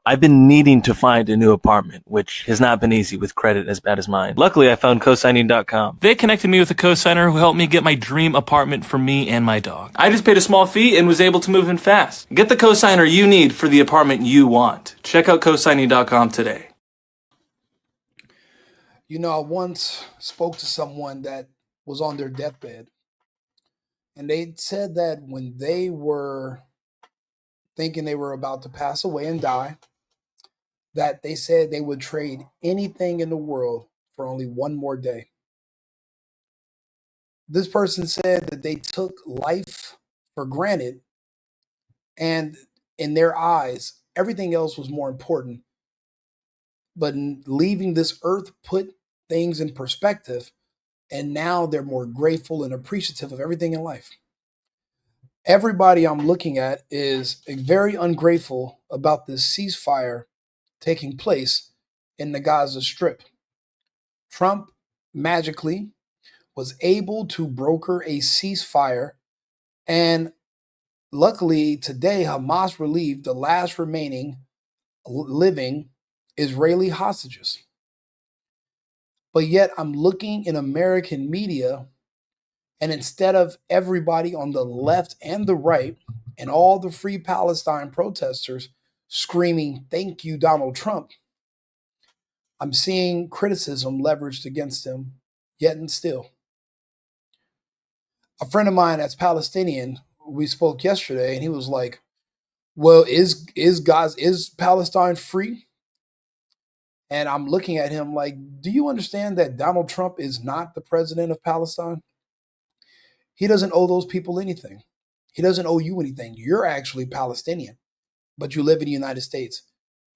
I've been needing to find a new apartment, which has not been easy with credit as bad as mine. Luckily, I found cosigning.com. They connected me with a cosigner who helped me get my dream apartment for me and my dog. I just paid a small fee and was able to move in fast. Get the cosigner you need for the apartment you want. Check out cosigning.com today. You know, I once spoke to someone that was on their deathbed, and they said that when they were thinking they were about to pass away and die, that they said they would trade anything in the world for only one more day. This person said that they took life for granted, and in their eyes, everything else was more important. But leaving this earth put things in perspective, and now they're more grateful and appreciative of everything in life. Everybody I'm looking at is very ungrateful about this ceasefire taking place in the Gaza Strip. Trump magically was able to broker a ceasefire, and luckily today Hamas relieved the last remaining living Israeli hostages. But yet I'm looking in American media, and instead of everybody on the left and the right and all the Free Palestine protesters screaming, "Thank you, Donald Trump," I'm seeing criticism leveraged against him yet and still. A friend of mine that's Palestinian, we spoke yesterday, and he was like, well, is Palestine free? And I'm looking at him like, do you understand that Donald Trump is not the president of Palestine? He doesn't owe those people anything. He doesn't owe you anything. You're actually Palestinian, but you live in the United States.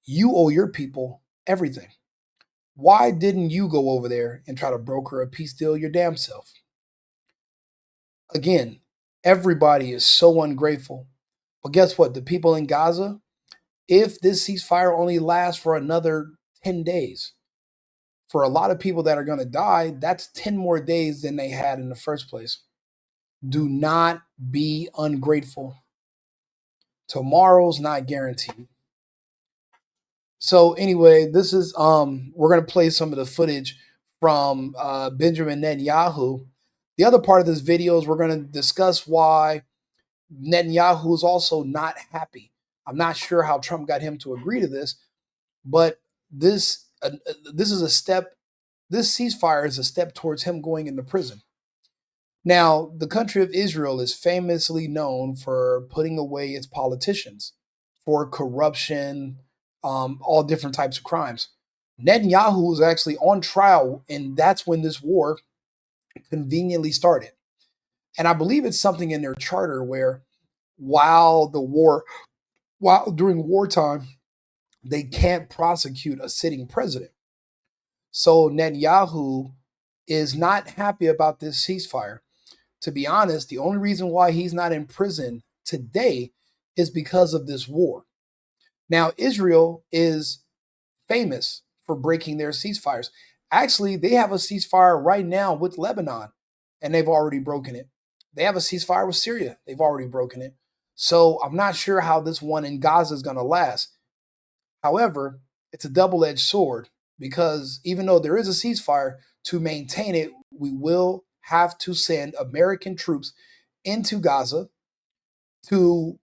You owe your people everything. Why didn't you go over there and try to broker a peace deal your damn self? Again, everybody is so ungrateful. But guess what? The people in Gaza, if this ceasefire only lasts for another 10 days, for a lot of people that are going to die, that's 10 more days than they had in the first place. Do not be ungrateful. Tomorrow's not guaranteed. So anyway, this is we're going to play some of the footage from Benjamin Netanyahu. The other part of this video is we're going to discuss why Netanyahu is also not happy. I'm not sure how Trump got him to agree to this, but this is a step. This ceasefire is a step towards him going into prison. Now, the country of Israel is famously known for putting away its politicians for corruption, all different types of crimes. Netanyahu was actually on trial, and that's when this war conveniently started. And I believe it's something in their charter where during wartime, they can't prosecute a sitting president. So Netanyahu is not happy about this ceasefire. To be honest, the only reason why he's not in prison today is because of this war. Now, Israel is famous for breaking their ceasefires. Actually, they have a ceasefire right now with Lebanon, and they've already broken it. They have a ceasefire with Syria. They've already broken it. So I'm not sure how this one in Gaza is going to last. However, it's a double-edged sword, because even though there is a ceasefire, to maintain it, we will have to send American troops into Gaza to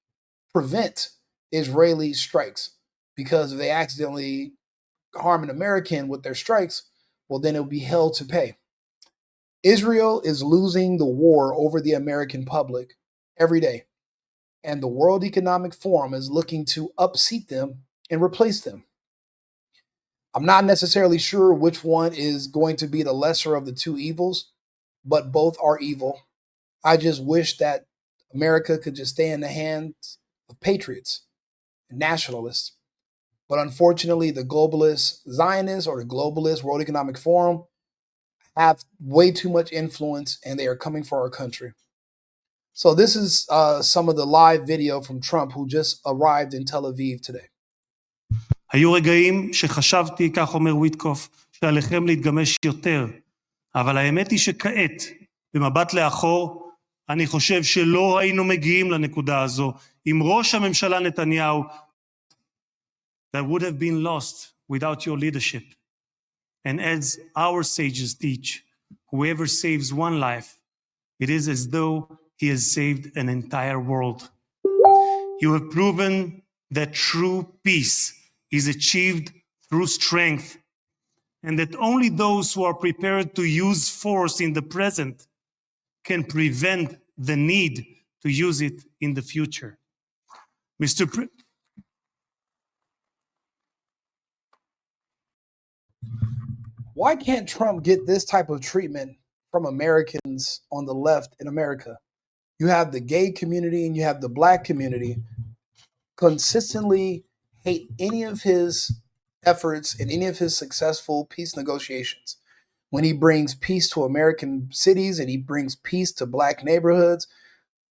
prevent Israeli strikes. Because if they accidentally harm an American with their strikes, well, then it'll be hell to pay. Israel is losing the war over the American public every day. And the World Economic Forum is looking to upseat them and replace them. I'm not necessarily sure which one is going to be the lesser of the two evils, but both are evil. I just wish that America could just stay in the hands of patriots and nationalists. But unfortunately, the globalist Zionists or the globalist World Economic Forum have way too much influence, and they are coming for our country. So this is some of the live video from Trump, who just arrived in Tel Aviv today. היו רגעים שחשבתי, כך אומר ויטקוף, שעליכם להתגמש יותר, אבל האמת היא שכעת, במבט לאחור, אני חושב שלא היינו מגיעים לנקודה הזו, אם ראש הממשלה נתניהו that would have been lost without your leadership. And as our sages teach, whoever saves one life, it is as though he has saved an entire world. You have proven that true peace is achieved through strength, and that only those who are prepared to use force in the present can prevent the need to use it in the future. Mr. Why can't Trump get this type of treatment from Americans on the left in America? You have the gay community and you have the black community consistently hate any of his efforts and any of his successful peace negotiations. When he brings peace to American cities and he brings peace to black neighborhoods,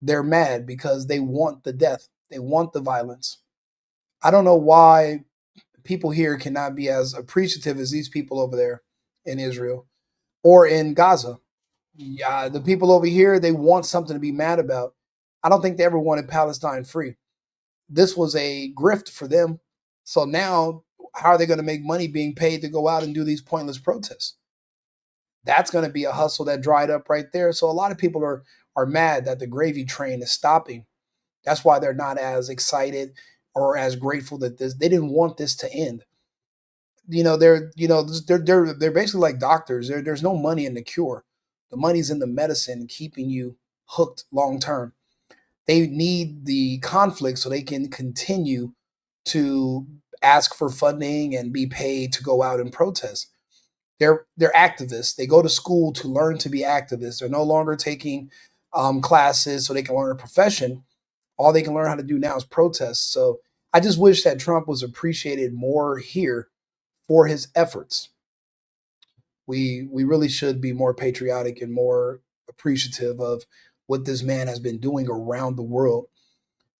they're mad because they want the death. They want the violence. I don't know why people here cannot be as appreciative as these people over there in Israel or in Gaza. Yeah, the people over here, they want something to be mad about. I don't think they ever wanted Palestine free. This was a grift for them. So now, how are they going to make money being paid to go out and do these pointless protests? That's going to be a hustle that dried up right there. So a lot of people are mad that the gravy train is stopping. That's why they're not as excited or as grateful that they didn't want this to end. They're basically like doctors. There's no money in the cure. The money's in the medicine keeping you hooked long term. They need the conflict so they can continue to ask for funding and be paid to go out and protest. They're activists. They go to school to learn to be activists. They're no longer taking classes so they can learn a profession. All they can learn how to do now is protest. So I just wish that Trump was appreciated more here for his efforts. We really should be more patriotic and more appreciative of what this man has been doing around the world.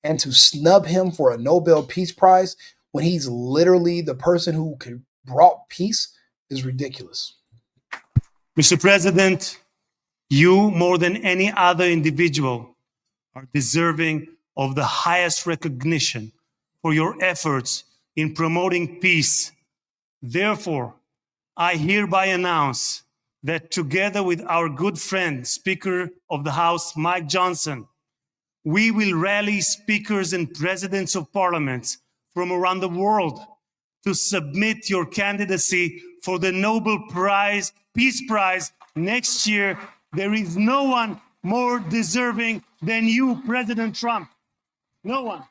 And to snub him for a Nobel Peace Prize when he's literally the person who brought peace is ridiculous. Mr. President, you, more than any other individual, are deserving of the highest recognition for your efforts in promoting peace. Therefore, I hereby announce that together with our good friend, Speaker of the House, Mike Johnson, we will rally speakers and presidents of parliaments from around the world to submit your candidacy for the Nobel Peace Prize next year. There is no one more deserving than you, President Trump. No one.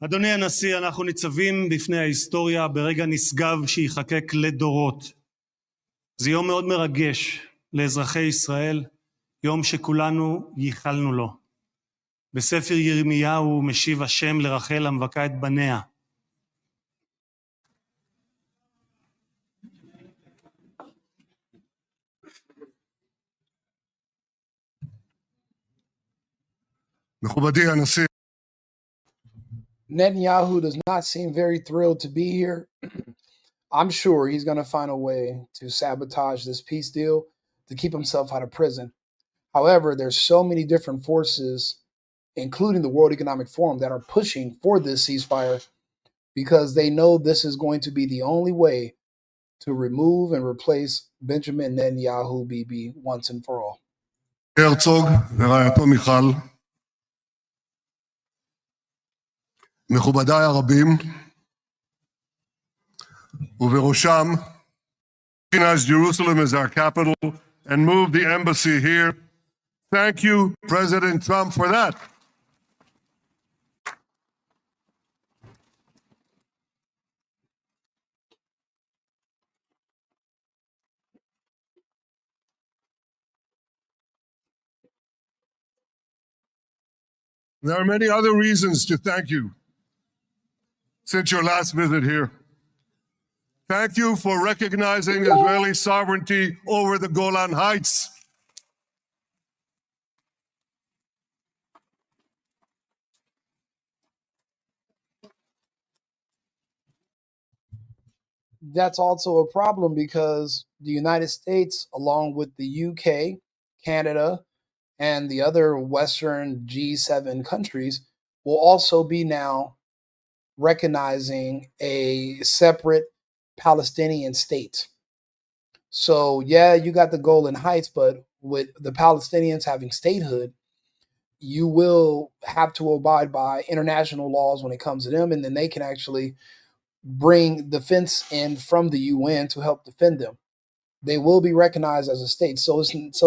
אדוני הנשיא, אנחנו ניצבים בפני ההיסטוריה ברגע נשגב שיחקק לדורות. זה יום מאוד מרגש לאזרחי ישראל, יום שכולנו ייחלנו לו. בספר ירמיהו משיב השם לרחל המבכה את בניה. מכובדי הנשיא, Netanyahu does not seem very thrilled to be here. I'm sure he's going to find a way to sabotage this peace deal to keep himself out of prison. However, there's so many different forces, including the World Economic Forum, that are pushing for this ceasefire because they know this is going to be the only way to remove and replace Benjamin Netanyahu Bibi once and for all. הרצוג ורעייתו מיכל, מכובדיי הרבים, ובראשם, recognize Jerusalem as our capital and move the embassy here. Thank you, President Trump, for that. There are many other reasons to thank you since your last visit here. Thank you for recognizing Israeli sovereignty over the Golan Heights. that's also a problem because the United States, along with the UK, Canada, and the other Western G7 countries, will also be now recognizing a separate Palestinian state. So, yeah, you got the Golan Heights, but with the Palestinians having statehood, you will have to abide by international laws when it comes to them, and then they can actually bring defense in from the UN to help defend them. They will be recognized as a state. So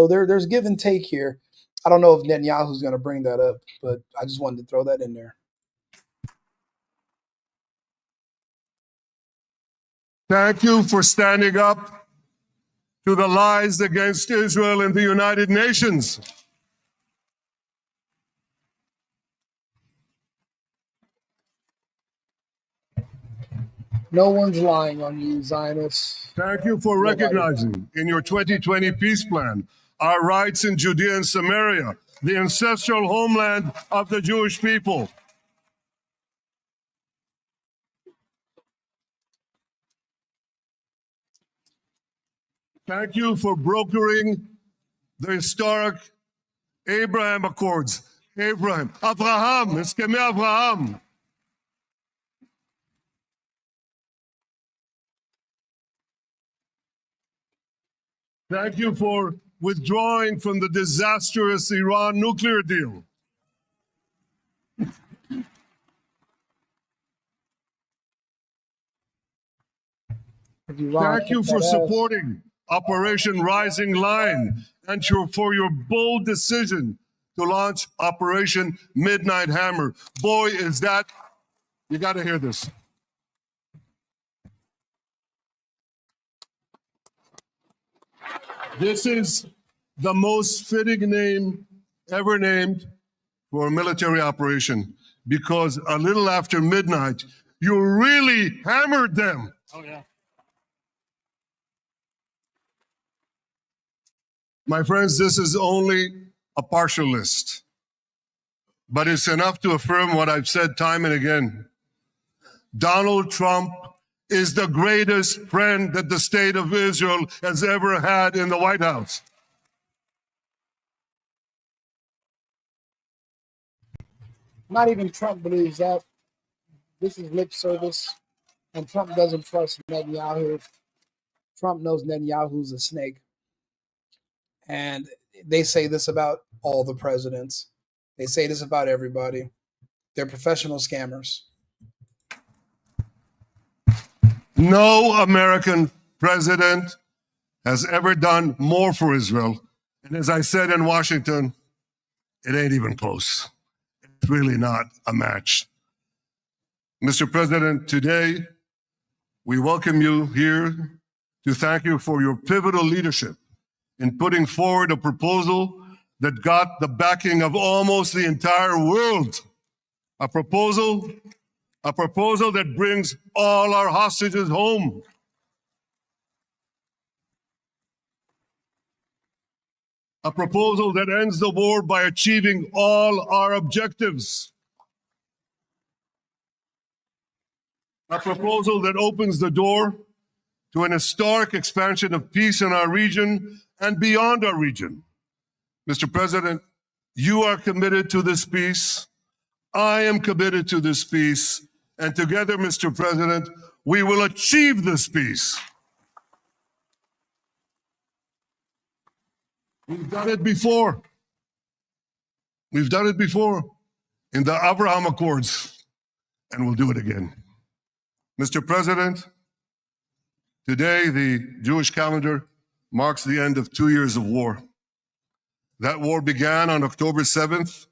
there's give and take here. I don't know if Netanyahu's going to bring that up, but I just wanted to throw that in there. Thank you for standing up to the lies against Israel in the United Nations. No one's lying on you, Zionists. Thank you for recognizing in your 2020 peace plan our rights in Judea and Samaria, the ancestral homeland of the Jewish people. Thank you for brokering the historic Abraham Accords. Abraham, Esquemei Abraham. Thank you for withdrawing from the disastrous Iran nuclear deal. Thank you for supporting Operation Rising Lion and for your bold decision to launch Operation Midnight Hammer. Boy, is that, you got to hear this. This is the most fitting name ever named for a military operation, because a little after midnight, you really hammered them. Oh, yeah. My friends, this is only a partial list, but it's enough to affirm what I've said time and again. Donald Trump is the greatest friend that the state of Israel has ever had in the White House. Not even Trump believes that. This is lip service, and Trump doesn't trust Netanyahu. Trump knows Netanyahu's a snake. And they say this about all the presidents. They say this about everybody. They're professional scammers. No American president has ever done more for Israel. And as I said in Washington, it ain't even close. It's really not a match. Mr. President, today we welcome you here to thank you for your pivotal leadership in putting forward a proposal that got the backing of almost the entire world. A proposal that brings all our hostages home. A proposal that ends the war by achieving all our objectives. A proposal that opens the door to an historic expansion of peace in our region and beyond our region. Mr. President, you are committed to this peace. I am committed to this peace. And together, Mr. President, we will achieve this peace. We've done it before. We've done it before in the Abraham Accords, and we'll do it again. Mr. President, today the Jewish calendar marks the end of 2 years of war. That war began on October 7th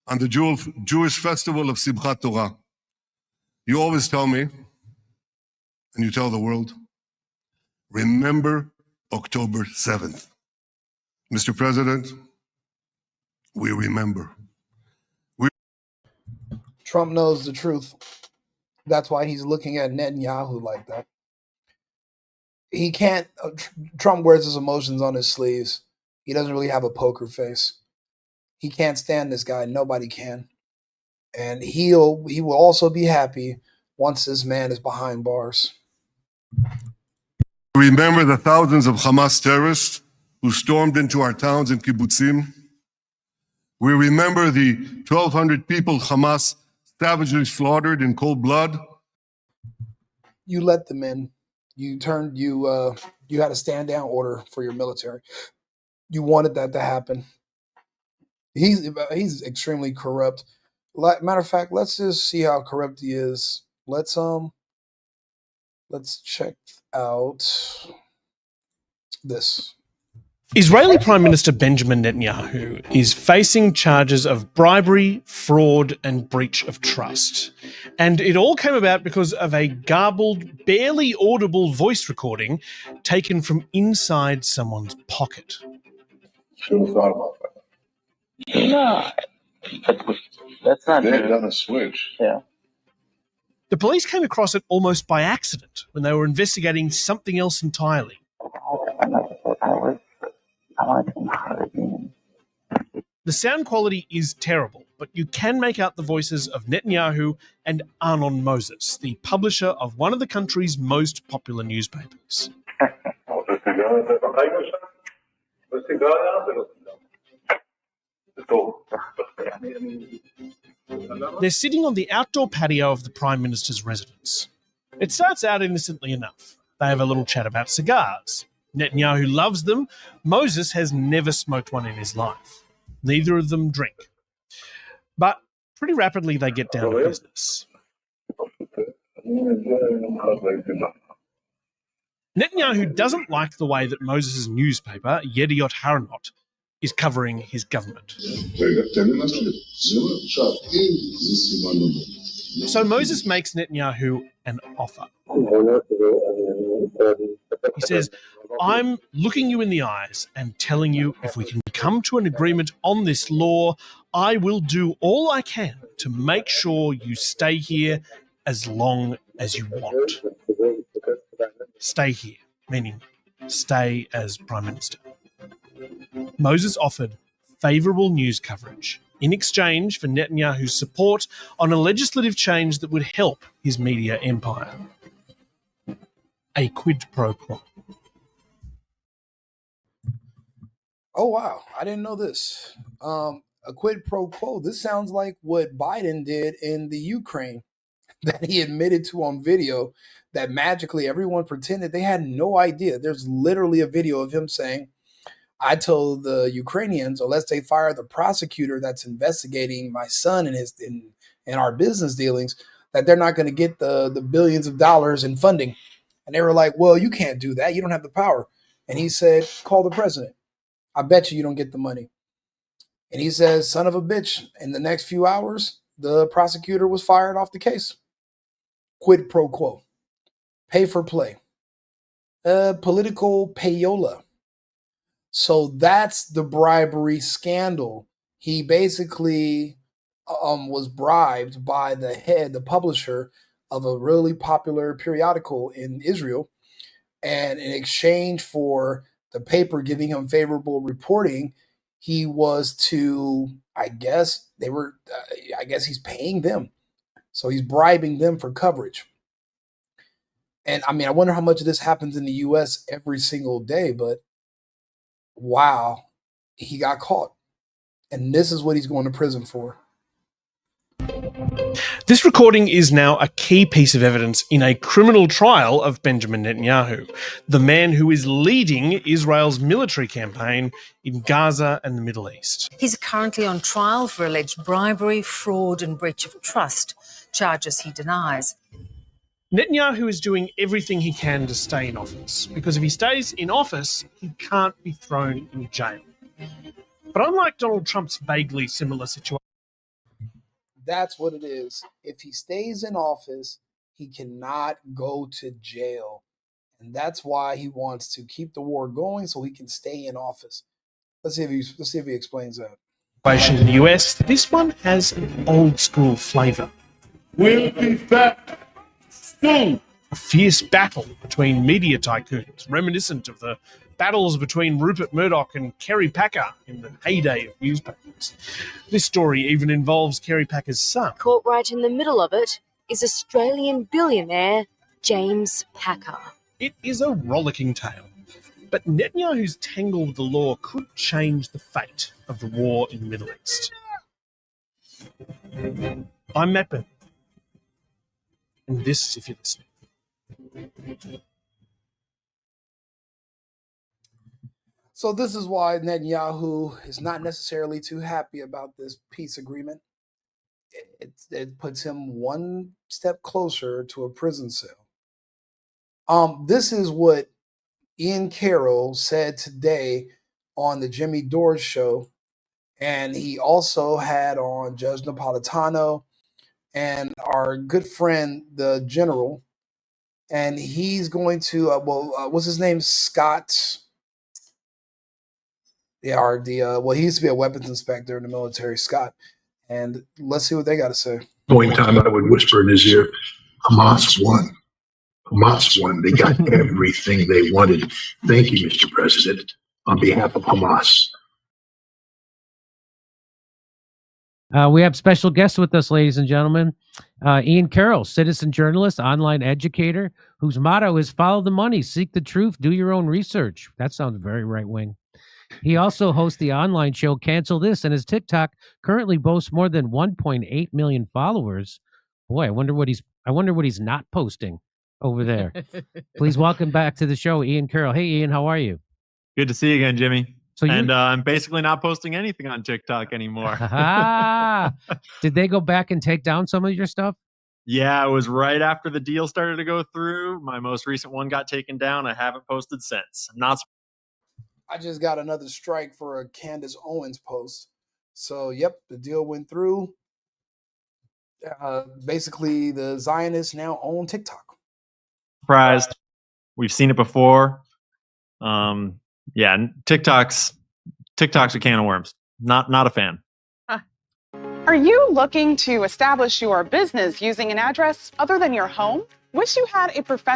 on the Jewish festival of Simchat Torah. You always tell me, and you tell the world, remember October 7th. Mr. President, we remember. Trump knows the truth. That's why he's looking at Netanyahu like that. He can't, Trump wears his emotions on his sleeves. He doesn't really have a poker face. He can't stand this guy. Nobody can. And he will also be happy once this man is behind bars. Remember the thousands of Hamas terrorists who stormed into our towns and kibbutzim. We remember the 1,200 people Hamas savagely slaughtered in cold blood. You let them in. You had a stand down order for your military. You wanted that to happen. He's extremely corrupt. Matter of fact, let's just see how corrupt he is. Let's check out this. Israeli Prime Minister Benjamin Netanyahu is facing charges of bribery, fraud, and breach of trust. And it all came about because of a garbled, barely audible voice recording taken from inside someone's pocket. Should have thought about that. No, that's not They had true. done a switch. Yeah. The police came across it almost by accident when they were investigating something else entirely. The sound quality is terrible, but you can make out the voices of Netanyahu and Arnon Mozes, the publisher of one of the country's most popular newspapers. They're sitting on the outdoor patio of the Prime Minister's residence. It starts out innocently enough. They have a little chat about cigars. Netanyahu loves them. Moses has never smoked one in his life. Neither of them drink. But pretty rapidly they get down to business. Netanyahu doesn't like the way that Moses' newspaper, Yediot Haranot, is covering his government. So Moses makes Netanyahu an offer. He says, I'm looking you in the eyes and telling you if we can come to an agreement on this law, I will do all I can to make sure you stay here as long as you want. Stay here, meaning stay as Prime Minister. Moses offered favourable news coverage in exchange for Netanyahu's support on a legislative change that would help his media empire. A quid pro quo. Oh, wow. I didn't know this. A quid pro quo. This sounds like what Biden did in the Ukraine, that he admitted to on video, that magically everyone pretended they had no idea. There's literally a video of him saying, I told the Ukrainians, unless they fire the prosecutor that's investigating my son and our business dealings, that they're not going to get the billions of dollars in funding. And they were like, well, you can't do that. You don't have the power. And he said, call the president. I bet you don't get the money. And he says, son of a bitch, in the next few hours, the prosecutor was fired off the case. Quid pro quo. Pay for play. Political payola. So that's the bribery scandal. He basically was bribed by the publisher of a really popular periodical in Israel. And in exchange for the paper giving him favorable reporting, he was to, I guess he's paying them. So he's bribing them for coverage. And I mean, I wonder how much of this happens in the US every single day, but wow, he got caught. And this is what he's going to prison for. This recording is now a key piece of evidence in a criminal trial of Benjamin Netanyahu, the man who is leading Israel's military campaign in Gaza and the Middle East. He's currently on trial for alleged bribery, fraud and breach of trust, charges he denies. Netanyahu is doing everything he can to stay in office, because if he stays in office, he can't be thrown in jail. But unlike Donald Trump's vaguely similar situation, that's what it is. If he stays in office, he cannot go to jail. And that's why he wants to keep the war going so he can stay in office. Let's see if he explains that. in the US, this one has an old school flavour. We'll be back soon. A fierce battle between media tycoons, reminiscent of the battles between Rupert Murdoch and Kerry Packer in the heyday of newspapers. This story even involves Kerry Packer's son. Caught right in the middle of it is Australian billionaire James Packer. It is a rollicking tale. But Netanyahu's tangle with the law could change the fate of the war in the Middle East. I'm Matt Bennett, and this is If You're Listening. So this is why Netanyahu is not necessarily too happy about this peace agreement. It puts him one step closer to a prison cell. This is what Ian Carroll said today on the Jimmy Dore show, and he also had on Judge Napolitano and our good friend, the General, and he's going to, what's his name? Scott. Yeah, he used to be a weapons inspector in the military, Scott. And let's see what they got to say. Point in time, I would whisper in his ear, Hamas won. Hamas won. They got everything they wanted. Thank you, Mr. President, on behalf of Hamas. We have special guests with us, ladies and gentlemen. Ian Carroll, citizen journalist, online educator, whose motto is follow the money, seek the truth, do your own research. That sounds very right-wing. He also hosts the online show Cancel This, and his TikTok currently boasts more than 1.8 million followers. Boy, I wonder what he's not posting over there. Please welcome back to the show, Ian Carroll. Hey, Ian, how are you? Good to see you again, Jimmy. So I'm basically not posting anything on TikTok anymore. Did they go back and take down some of your stuff? Yeah, it was right after the deal started to go through. My most recent one got taken down. I haven't posted since. I just got another strike for a Candace Owens post. So, yep, the deal went through. Basically, the Zionists now own TikTok. Surprised. We've seen it before. Yeah, TikTok's a can of worms. Not a fan. Are you looking to establish your business using an address other than your home? Wish you had a professional.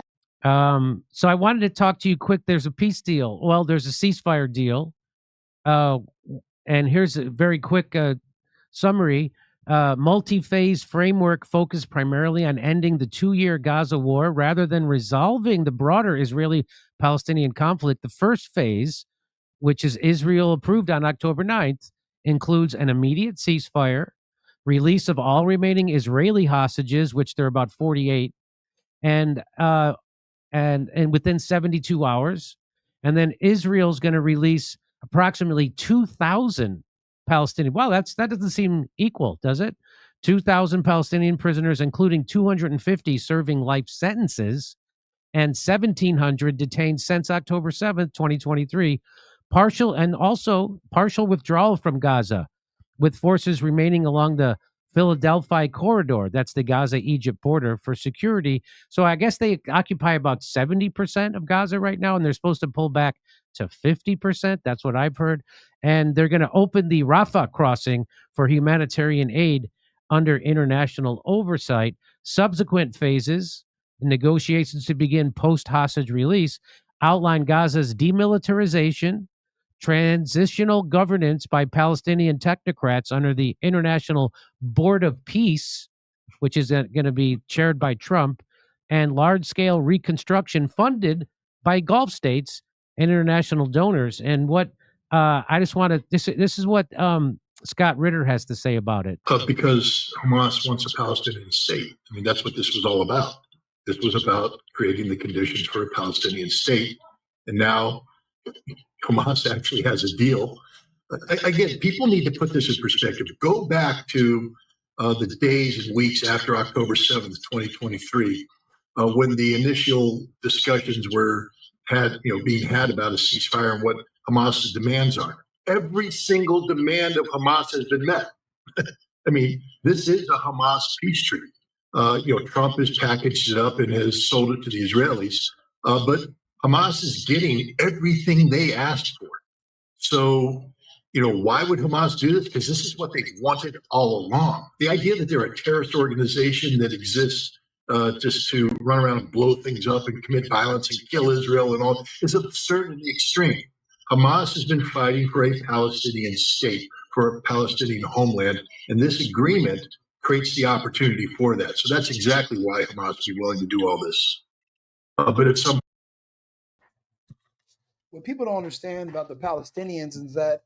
So I wanted to talk to you quick. There's a peace deal. Well, there's a ceasefire deal. And here's a very quick summary. Multi-phase framework focused primarily on ending the 2-year Gaza war rather than resolving the broader Israeli-Palestinian conflict. The first phase, which is Israel approved on October 9th, includes an immediate ceasefire, release of all remaining Israeli hostages, which there are about 48, and within 72 hours. And then Israel's going to release approximately 2,000 Palestinian. Wow, that doesn't seem equal, does it? 2,000 Palestinian prisoners, including 250 serving life sentences, and 1,700 detained since October 7th, 2023. Partial withdrawal from Gaza, with forces remaining along the Philadelphia corridor. That's the Gaza-Egypt border for security. So I guess they occupy about 70% of Gaza right now, and they're supposed to pull back to 50%. That's what I've heard. And they're going to open the Rafah crossing for humanitarian aid under international oversight. Subsequent phases, negotiations to begin post-hostage release, outline Gaza's demilitarization, transitional governance by Palestinian technocrats under the International Board of Peace, which is going to be chaired by Trump, and large-scale reconstruction funded by Gulf states and international donors. And what I just want to this is what Scott Ritter has to say about it. Because Hamas wants a Palestinian state. I mean, that's what this was all about. This was about creating the conditions for a Palestinian state. And now Hamas actually has a deal. Again, people need to put this in perspective. Go back to the days and weeks after October 7th, 2023, when the initial discussions were being had about a ceasefire and what Hamas's demands are. Every single demand of Hamas has been met. I mean, this is a Hamas peace treaty. Trump has packaged it up and has sold it to the Israelis, but Hamas is getting everything they asked for. So, why would Hamas do this? Because this is what they wanted all along. The idea that they're a terrorist organization that exists just to run around and blow things up and commit violence and kill Israel and all is absurd in the extreme. Hamas has been fighting for a Palestinian state, for a Palestinian homeland, and this agreement creates the opportunity for that. So that's exactly why Hamas would be willing to do all this. But at some What people don't understand about the Palestinians is that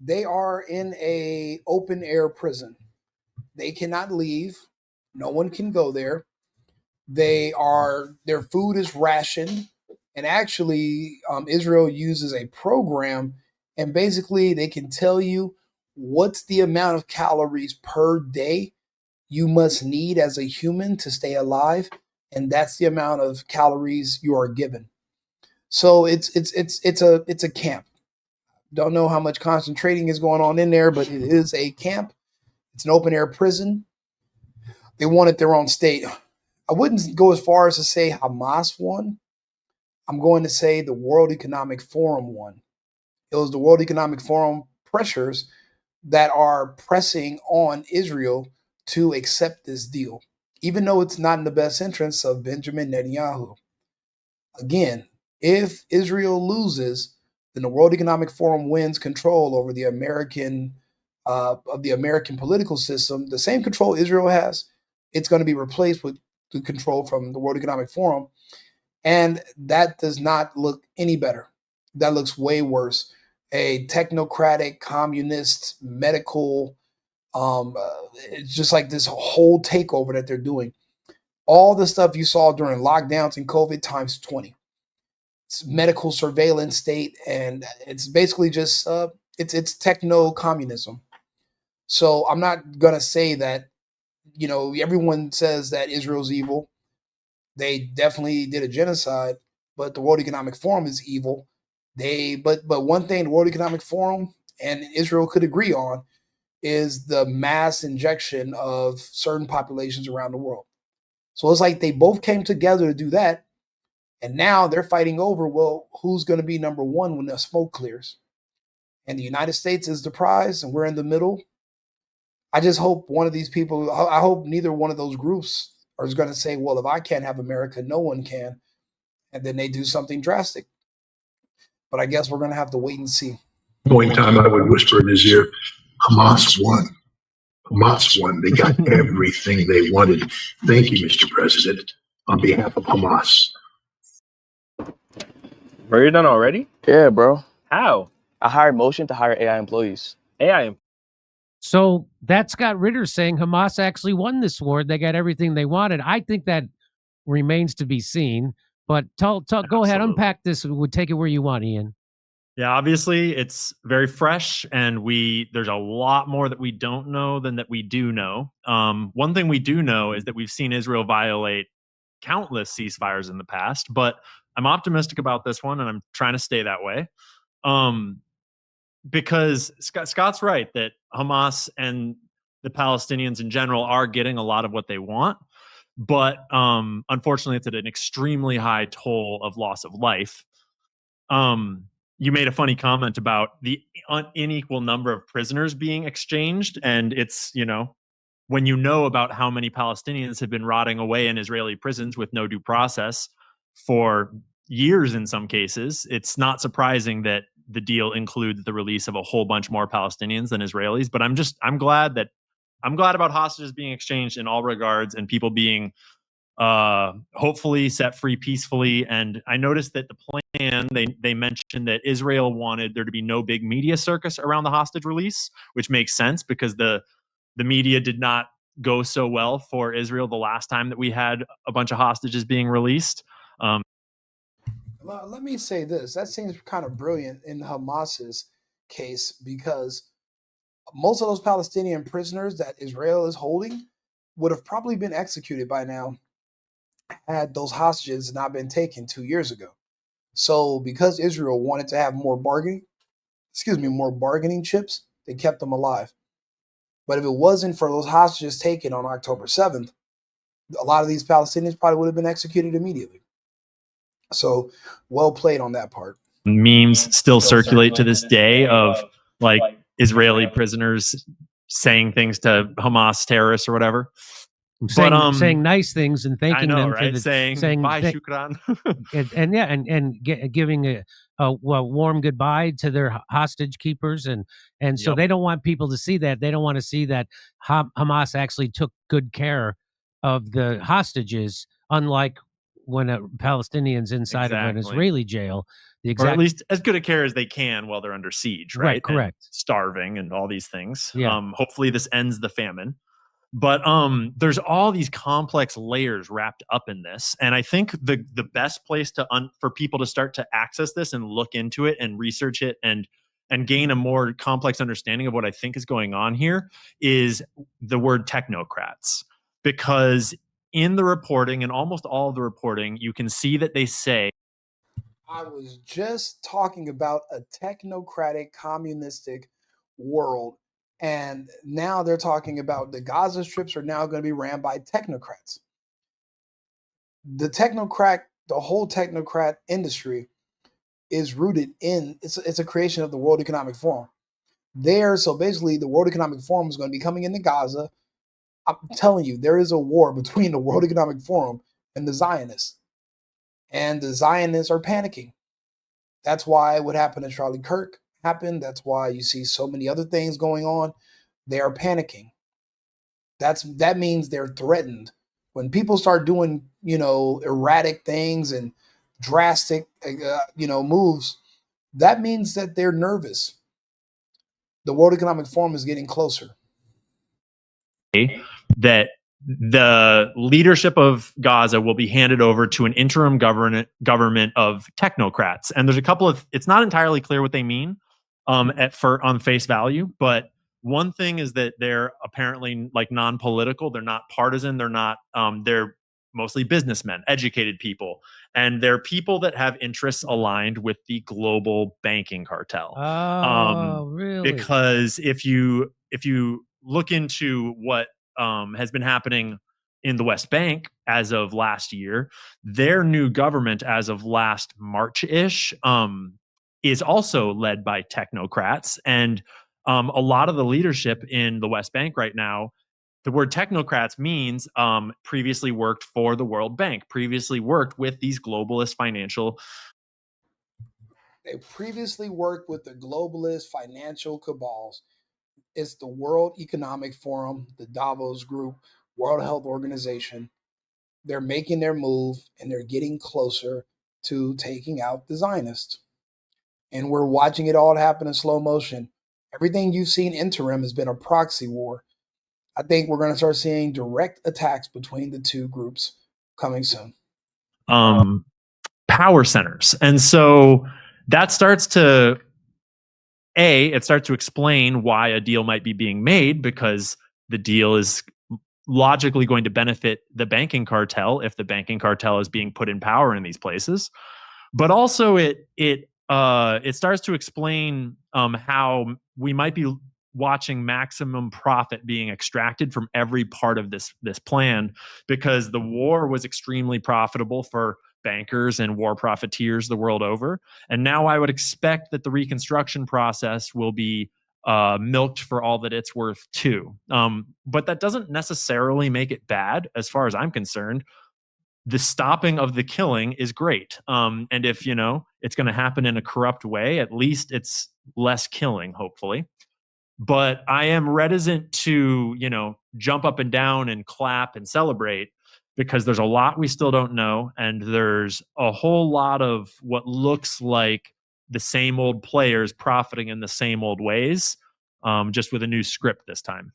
they are in a open air prison. They cannot leave. No one can go there. Their food is rationed, and actually, Israel uses a program, and basically they can tell you what's the amount of calories per day you must need as a human to stay alive, and that's the amount of calories you are given. So it's a camp. Don't know how much concentrating is going on in there, but it is a camp. It's an open air prison. They wanted their own state. I wouldn't go as far as to say Hamas won. I'm going to say the World Economic Forum won. It was the World Economic Forum pressures that are pressing on Israel to accept this deal, even though it's not in the best interest of Benjamin Netanyahu. Again, if Israel loses, then the World Economic Forum wins control over the American political system. The same control Israel has, it's going to be replaced with the control from the World Economic Forum, and that does not look any better. That looks way worse. A technocratic, communist, medical, it's just like this whole takeover that they're doing. All the stuff you saw during lockdowns and COVID times 20. It's medical surveillance state, and it's basically just it's techno communism. So I'm not gonna say that, everyone says that Israel's evil. They definitely did a genocide, but the World Economic Forum is evil. But one thing the World Economic Forum and Israel could agree on is the mass injection of certain populations around the world. So it's like they both came together to do that, and now they're fighting over, well, who's going to be number one when the smoke clears? And the United States is the prize, and we're in the middle. I just hope one of these people, I hope neither one of those groups is going to say, well, if I can't have America, no one can. And then they do something drastic. But I guess we're going to have to wait and see. Point in time, I would whisper in his ear, Hamas won. Hamas won. They got everything they wanted. Thank you, Mr. President, on behalf of Hamas. Bro, you're done already? Yeah, bro. How? I hired Motion to hire AI employees. AI. So that's Scott Ritter saying Hamas actually won this war. They got everything they wanted. I think that remains to be seen. But go ahead, unpack this. We'll take it where you want, Ian. Yeah, obviously it's very fresh, and there's a lot more that we don't know than that we do know. One thing we do know is that we've seen Israel violate countless ceasefires in the past, but I'm optimistic about this one, and I'm trying to stay that way. Because Scott's right that Hamas and the Palestinians in general are getting a lot of what they want, but unfortunately it's at an extremely high toll of loss of life. You made a funny comment about the unequal number of prisoners being exchanged, and it's, when you know about how many Palestinians have been rotting away in Israeli prisons with no due process for years in some cases, it's not surprising that the deal includes the release of a whole bunch more Palestinians than Israelis. But I'm glad about hostages being exchanged in all regards and people being hopefully set free peacefully. And I noticed that the plan, they mentioned that Israel wanted there to be no big media circus around the hostage release, which makes sense because the media did not go so well for Israel the last time that we had a bunch of hostages being released. Let me say this. That seems kind of brilliant in Hamas's case, because most of those Palestinian prisoners that Israel is holding would have probably been executed by now had those hostages not been taken 2 years ago. So because Israel wanted to have more bargaining chips, they kept them alive. But if it wasn't for those hostages taken on October 7th, a lot of these Palestinians probably would have been executed immediately. So well played on that part. Memes still circulate to this day of like Israeli prisoners saying things to Hamas terrorists or whatever. Saying nice things and thanking them right? for the saying bye, shukran. and giving a warm goodbye to their hostage keepers, and so they don't want people to see that. They don't want to see that Hamas actually took good care of the hostages, unlike when a Palestinian's inside of an Exactly. Israeli jail. The Or exact at least as good a care as they can while they're under siege, Right, right? And correct. starving and all these things. Yeah. Hopefully this ends the famine. But there's all these complex layers wrapped up in this, and I think the best place for people to start to access this and look into it and research it and gain a more complex understanding of what I think is going on here is the word technocrats, because in the reporting and almost all of the reporting, you can see that they say. I was just talking about a technocratic, communistic world. And now they're talking about the Gaza strips are now going to be ran by technocrats. The whole technocrat industry is rooted in, it's a creation of the World Economic Forum. So basically the World Economic Forum is going to be coming into Gaza. I'm telling you, there is a war between the World Economic Forum and the Zionists. And the Zionists are panicking. That's why what happened to Charlie Kirk happened. That's why you see so many other things going on. They are panicking. That means they're threatened. When people start doing, erratic things and drastic, moves, that means that they're nervous. The World Economic Forum is getting closer. That the leadership of Gaza will be handed over to an interim government of technocrats. And there's a couple of, it's not entirely clear what they mean on face value, but one thing is that they're apparently like non-political. They're not partisan. They're not, they're mostly businessmen, educated people. And they're people that have interests aligned with the global banking cartel. Oh, really? Because if you look into what has been happening in the West Bank as of last year, their new government as of last March-ish is also led by technocrats. And a lot of the leadership in the West Bank right now, the word technocrats means previously worked for the World Bank, previously worked with these globalist financial. They previously worked with the globalist financial cabals. It's the World Economic Forum, the Davos Group, World Health Organization. They're making their move and they're getting closer to taking out the Zionists. And we're watching it all happen in slow motion. Everything you've seen interim has been a proxy war. I think we're going to start seeing direct attacks between the two groups coming soon. Power centers. And so that starts to it starts to explain why a deal might be being made, because the deal is logically going to benefit the banking cartel if the banking cartel is being put in power in these places. But also it starts to explain how we might be watching maximum profit being extracted from every part of this plan, because the war was extremely profitable for bankers and war profiteers the world over. And now I would expect that the reconstruction process will be milked for all that it's worth too. But that doesn't necessarily make it bad as far as I'm concerned. The stopping of the killing is great. And if, it's going to happen in a corrupt way, at least it's less killing, hopefully. But I am reticent to, jump up and down and clap and celebrate, because there's a lot we still don't know. And there's a whole lot of what looks like the same old players profiting in the same old ways, just with a new script this time.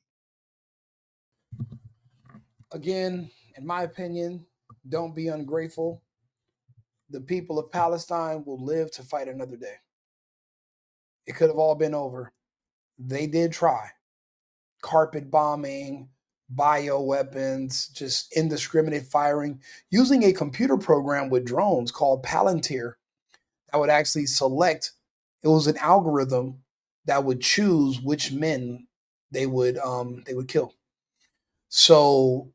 Again, in my opinion, don't be ungrateful. The people of Palestine will live to fight another day. It could have all been over. They did try. Carpet bombing, bioweapons, just indiscriminate firing, using a computer program with drones called Palantir that would actually select. It was an algorithm that would choose which men they would kill. So,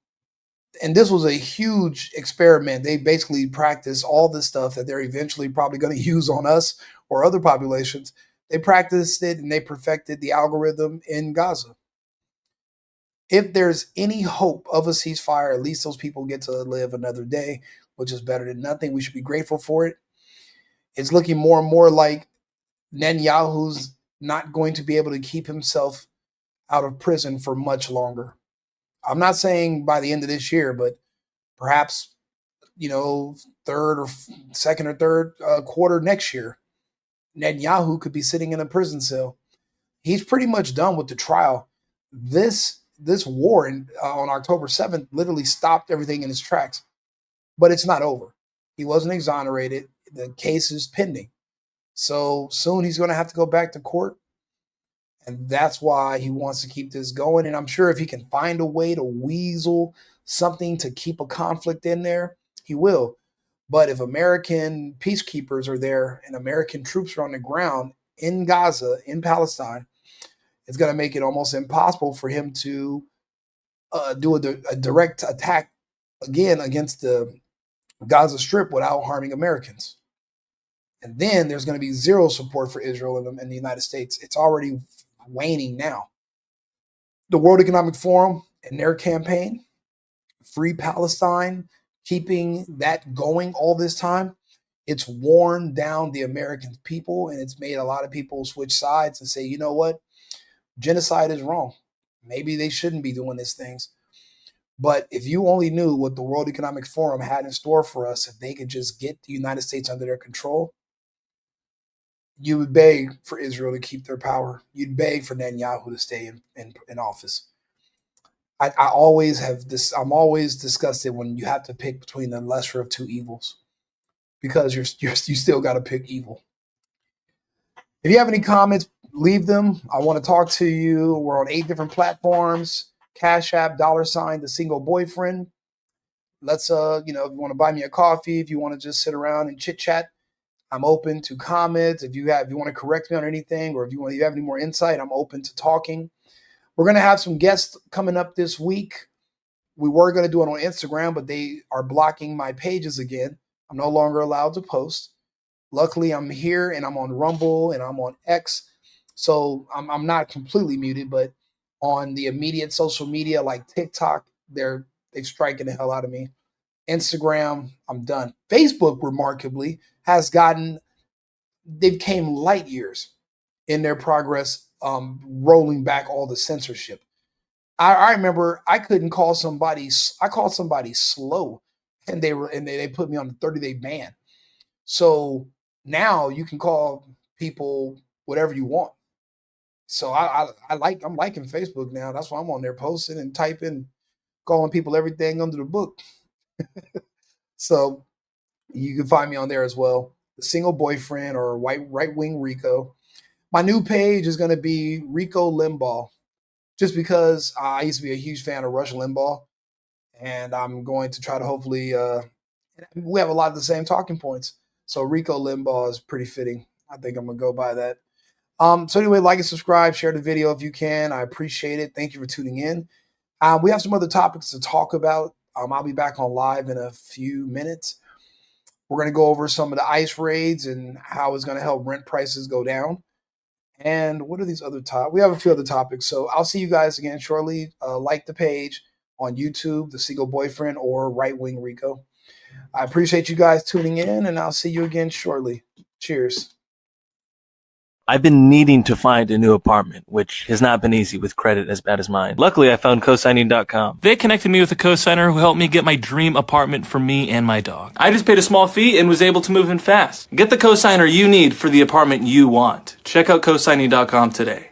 and this was a huge experiment. They basically practiced all the stuff that they're eventually probably going to use on us or other populations. They practiced it and they perfected the algorithm in Gaza. If there's any hope of a ceasefire, at least those people get to live another day, which is better than nothing. We should be grateful for it. It's looking more and more like Netanyahu's not going to be able to keep himself out of prison for much longer. I'm not saying by the end of this year, but perhaps second or third quarter next year, Netanyahu could be sitting in a prison cell. He's pretty much done with the trial. This war on October 7th literally stopped everything in its tracks, but it's not over. He wasn't exonerated. The case is pending. So soon he's going to have to go back to court. And that's why he wants to keep this going. And I'm sure if he can find a way to weasel something to keep a conflict in there, he will. But if American peacekeepers are there and American troops are on the ground in Gaza, in Palestine, it's going to make it almost impossible for him to do a direct attack again against the Gaza Strip without harming Americans. And then there's going to be zero support for Israel in the United States. It's already waning now. The World Economic Forum and their campaign, Free Palestine, keeping that going all this time, it's worn down the American people, and it's made a lot of people switch sides and say, you know what? Genocide is wrong. Maybe they shouldn't be doing these things. But if you only knew what the World Economic Forum had in store for us, if they could just get the United States under their control, you would beg for Israel to keep their power. You'd beg for Netanyahu to stay in office. I always have this. I'm always disgusted when you have to pick between the lesser of two evils, because you still got to pick evil. If you have any comments, leave them. I want to talk to you. We're on 8 different platforms: Cash App, $, the single boyfriend. Let's if you want to buy me a coffee, if you want to just sit around and chit chat, I'm open to comments. If you want to correct me on anything, or if you have any more insight, I'm open to talking. We're going to have some guests coming up this week. We were going to do it on Instagram, but they are blocking my pages again. I'm no longer allowed to post. Luckily, I'm here and I'm on Rumble and I'm on X. So I'm not completely muted, but on the immediate social media like TikTok, they've striking the hell out of me. Instagram, I'm done. Facebook, remarkably, they've came light years in their progress, rolling back all the censorship. I remember I couldn't call somebody. I called somebody slow, and they put me on the 30-day ban. So now you can call people whatever you want. So I'm liking Facebook now. That's why I'm on there posting and typing, calling people everything under the book. So you can find me on there as well. The Single Boyfriend, or Right Wing Rico. My new page is going to be Rico Limbaugh, just because I used to be a huge fan of Rush Limbaugh, and I'm going to try to hopefully we have a lot of the same talking points. So Rico Limbaugh is pretty fitting. I think I'm going to go by that. So anyway, like and subscribe, share the video if you can. I appreciate it. Thank you for tuning in. We have some other topics to talk about. I'll be back on live in a few minutes. We're going to go over some of the ICE raids and how it's going to help rent prices go down. And what are these other topics? We have a few other topics. So I'll see you guys again shortly. Like the page on YouTube, The Single Boyfriend, or Right Wing Rico. I appreciate you guys tuning in, and I'll see you again shortly. Cheers. I've been needing to find a new apartment, which has not been easy with credit as bad as mine. Luckily, I found cosigning.com. They connected me with a cosigner who helped me get my dream apartment for me and my dog. I just paid a small fee and was able to move in fast. Get the cosigner you need for the apartment you want. Check out cosigning.com today.